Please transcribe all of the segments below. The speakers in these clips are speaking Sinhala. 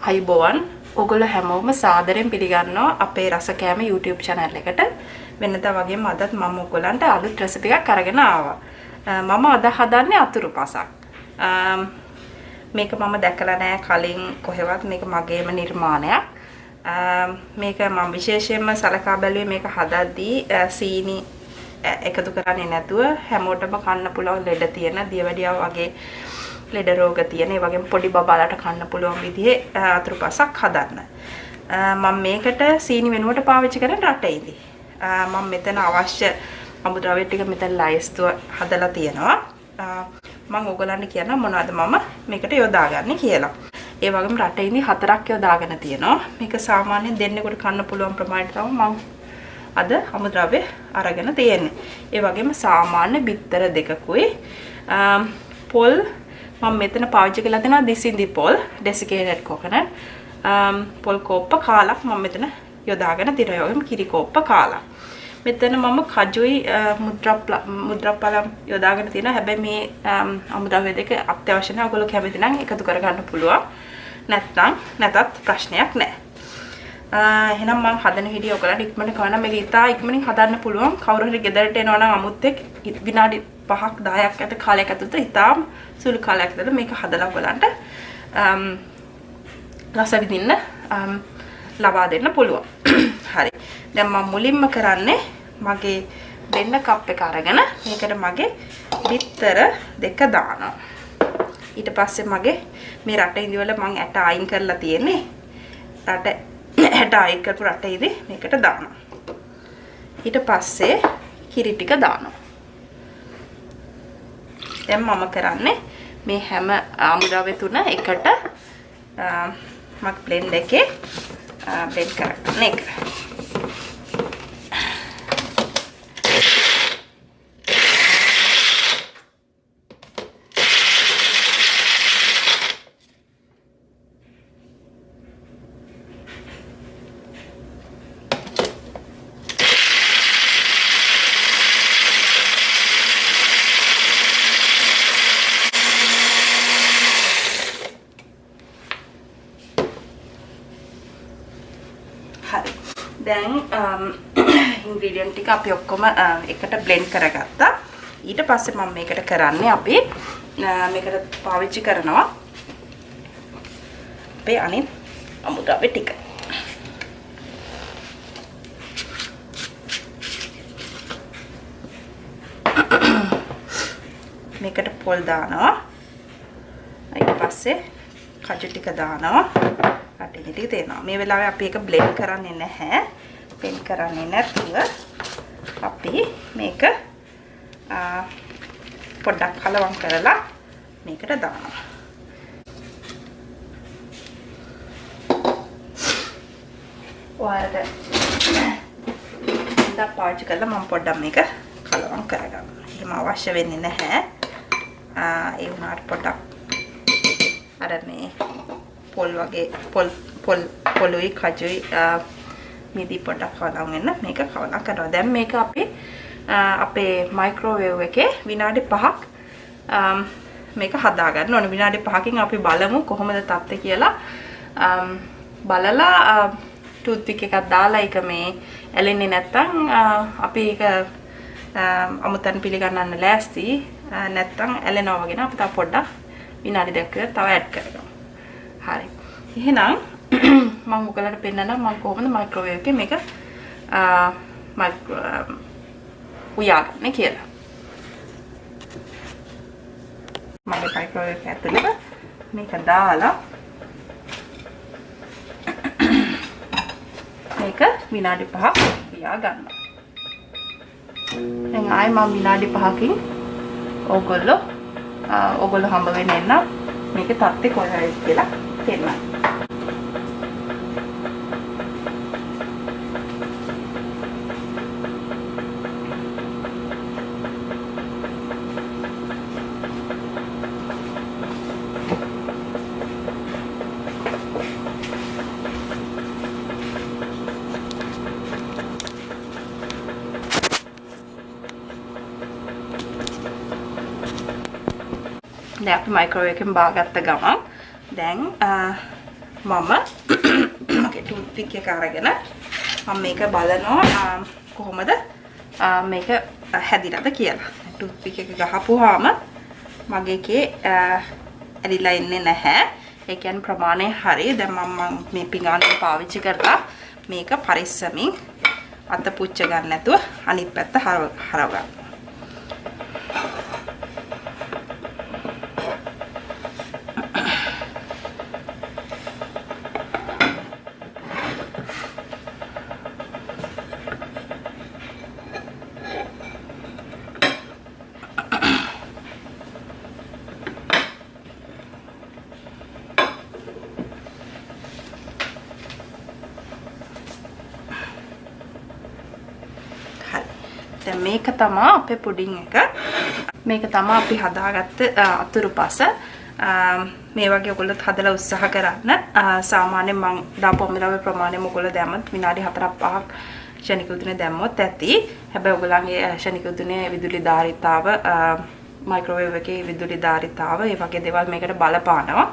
අයිබෝවන් ඔයගොල්ලෝ හැමෝම සාදරයෙන් පිළිගන්නවා අපේ රස කෑම YouTube channel එකට. වෙනදා වගේම අදත් මම ඔයගොල්ලන්ට අලුත් රෙසිපි එකක් අරගෙන ආවා. මම අද හදන්නේ අතුරු පසක්. මේක මම දැකලා නැහැ කලින් කොහෙවත්. මේක මගේම නිර්මාණයක්. මේක මම විශේෂයෙන්ම සලකා බැලුවේ මේක හදද්දී සීනි එකතු කරන්නේ නැතුව හැමෝටම කන්න පුළුවන් ලෙඩ තියෙන දියවැඩියාව වගේ ලෙඩ රෝග තියෙන ඒ වගේම පොඩි බබාලට කන්න පුළුවන් විදිහේ අතුරු පසක් හදන්න. මම මේකට සීනි වෙනුවට පාවිච්චි කරන රටේදී. මම මෙතන අවශ්‍ය අමුද්‍රව්‍ය ටික මෙතන ලයිස්තුව හදලා තියෙනවා. මම ඕගොල්ලන්ට කියන්න මොනවද මම මේකට යොදාගන්නේ කියලා. ඒ වගේම රටේදී 4ක් යොදාගෙන තියෙනවා. මේක සාමාන්‍යයෙන් දෙන්නෙකුට කන්න පුළුවන් ප්‍රමාණයට තමයි මම අද අමුද්‍රව්‍ය අරගෙන තියෙන්නේ. ඒ වගේම සාමාන්‍ය බිත්තර දෙකකුයි පොල් මම මෙතන පාවිච්චි කරලා තියෙනවා දිසින්දි පොල් Desiccated Coconut පොල් කෝප්ප කාලක් මම මෙතන යොදාගෙන තියෙනවා. ඒ වගේම කිරි කෝප්ප කාලක්. මෙතන මම කජුයි මුද්‍රප්පලම් යොදාගෙන තියෙනවා. හැබැයි මේ අමුද්‍රව්‍ය දෙක අත්‍යවශ්‍ය නැහැ. ඔයගොල්ලෝ කැමති නම් එකතු කරගන්න පුළුවන්. නැතත් ප්‍රශ්නයක් නැහැ. එහෙනම් මම හදන හිටිය ඔයගලන්ට ඉක්මනට කරන්න මේක ඉතා ඉක්මනින් හදන්න පුළුවන්. කවුරු හරි ගෙදරට එනවා නම් අමුත් එක්ක විනාඩි 5ක් 10ක් ඇත කාලයක් ඇතුළත ඉතාම සුළු කාලයක් ඇතුළත මේක හදලා ඔයගලන්ට රස විඳින්න ලබා දෙන්න පුළුවන්. හරි. දැන් මම මුලින්ම කරන්නේ මගේ දෙන්න කප් එක අරගෙන මේකට මගේ බිත්තර දෙක දානවා. ඊට පස්සේ මගේ මේ රට ඉඳිවල මම ඇට අයින් කරලා තියෙන්නේ. ඇට අයින් කරපු රට ඉදි මේකට දානවා. ඊට පස්සේ කිරි ටික දානවා. දැන් මම කරන්නේ මේ හැම අමුද්‍රව්‍ය තුන එකට මම බ්ලෙන්ඩ් එකේ බ්ලෙන්ඩ් කරගන්න එක. හරි. දැන් ඉන්ග්‍රීඩියන්ට් ටික අපි ඔක්කොම එකට බ්ලෙන්ඩ් කරගත්තා. ඊට පස්සේ මම මේකට කරන්නේ අපි මේකට පාවිච්චි කරනවා අපේ අනිත් අමුද්‍රව්‍ය ටික. මේකට පොල් දානවා. ඊට පස්සේ කජු ටික දානවා. රටින් ටික තේනවා. මේ වෙලාවේ අපි ඒක බ්ලෙන්ඩ් කරන්නේ නැහැ. බ්ලෙන්ඩ් කරන්නේ නැතුව අපි මේක පොඩ්ඩක් කලවම් කරලා මේකට දානවා. ඔයාලට ඉතින් පාවිච්චි කරලා මම පොඩ්ඩක් මේක කලවම් කරගන්නවා. එහෙම අවශ්‍ය වෙන්නේ නැහැ. ඒ වුණාට පොඩ්ඩක් අර මේ පොල් වගේ පොළුයි කජුයි මිදි පොඩක් කවලා වෙන්න මේක කවලා කරනවා. දැන් මේක අපි අපේ මයික්‍රෝවේව් එකේ විනාඩි 5ක් මේක හදා ගන්න ඕනේ. විනාඩි 5කින් අපි බලමු කොහොමද තත්ත්වය කියලා. බලලා ටූත් පික් එකක් දාලා ඒක මේ ඇලෙන්නේ නැත්නම් අපි ඒක අමුතන් පිළිගන්නන්න ලෑස්ති. නැත්නම් ඇලෙනවා වගේ නම් අපි තව පොඩ්ඩක් විනාඩි 2ක් තව ඇඩ් කරගමු. හරි. එහෙනම් මම ඔයගලට පෙන්නන්නම් මම කොහොමද මයික්‍රෝවේව් එකේ මේක උයාගන්නේ කියලා. මම මයික්‍රෝවේව් එක ඇතුළේ මේක දාලා මේක විනාඩි 5ක් උයා ගන්නවා. දැන් ආයෙ මම විනාඩි 5කින් ඕගොල්ලෝ හම්බ වෙන්නේ නැත්නම් මේකේ තත්ත්වය කොහොමද කියලා තේරෙනවා. දැන් අපි මයික්‍රෝවේව් එකෙන් බාගත්ත ගමන් දැන් මම මගේ ටූත්පික් එක අරගෙන මම මේක බලනවා කොහොමද මේක හැදිලාද කියලා. ටූත්පික් එක ගහපුවාම මගේ එකේ ඇලිලා ඉන්නේ නැහැ. ඒ කියන්නේ ප්‍රමාණය හරි. දැන් මම මේ පිඟානක පාවිච්චි කරලා මේක පරිස්සමින් අත පුච්ච ගන්න නැතුව අනිත් පැත්ත හරව ගන්න. දැන් මේක තමයි අපේ පුඩින් එක. මේක තමයි අපි හදාගත්ත අතුරුපස. මේ වගේ ඔයගොල්ලොත් හදලා උත්සාහ කරන්න. සාමාන්‍යයෙන් මම දාපු අමිරාවේ ප්‍රමාණය ඔයගොල්ලෝ දැම්මත් විනාඩි 4-5ක් ශනික උදේනේ දැම්මොත් ඇති. හැබැයි ඔයගොල්ලන්ගේ ශනික උදේනේ විදුලි ධාරිතාව මයික්‍රෝවේව් එකේ විදුලි ධාරිතාව ඒ වගේ දේවල් මේකට බලපානවා.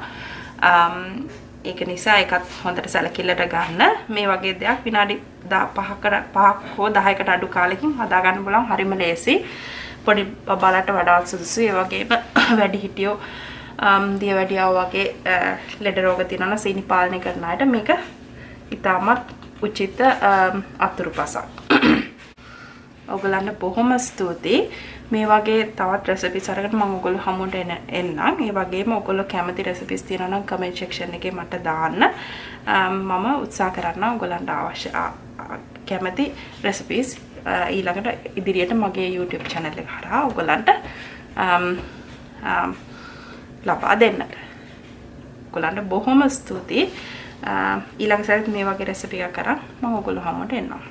ඒක නිසා ඒකත් හොඳට සැලකිල්ලට ගන්න. මේ වගේ දෙයක් විනාඩි 5ක හෝ 10කට අඩු කාලෙකින් හදා ගන්න බලන්න හරිම ලේසි. පොඩි බබාලට වඩාත් සුදුසුයි. ඒ වගේම වැඩි හිටියෝ දියවැඩියෝ වගේ ලෙඩ රෝග තියෙනවා සීනි පාලනය කරන අයට මේක ඉතාමත් උචිත අතුරුපසක්. ඔයගලන්ට බොහොම ස්තුතියි. මේ වගේ තවත් රෙසිපිස් අරගෙන මම ඔයගොල්ලෝ හමුවට එන්නම්. ඒ වගේම ඔයගොල්ලෝ කැමති රෙසිපිස් තියෙනවා නම් කමෙන්ට් සෙක්ෂන් එකේ මට දාන්න. මම උත්සාහ කරනවා ඔයගලන්ට අවශ්‍ය කැමති රෙසිපිස් ඊළඟට ඉදිරියට මගේ YouTube channel එක හරහා ඔයගලන්ට ලබා දෙන්නට. ඔයගලන්ට බොහොම ස්තුතියි. ඊළඟ සැරේත් මේ වගේ රෙසිපි එකක් කරන් මම ඔයගොල්ලෝ හමුවට එන්නම්.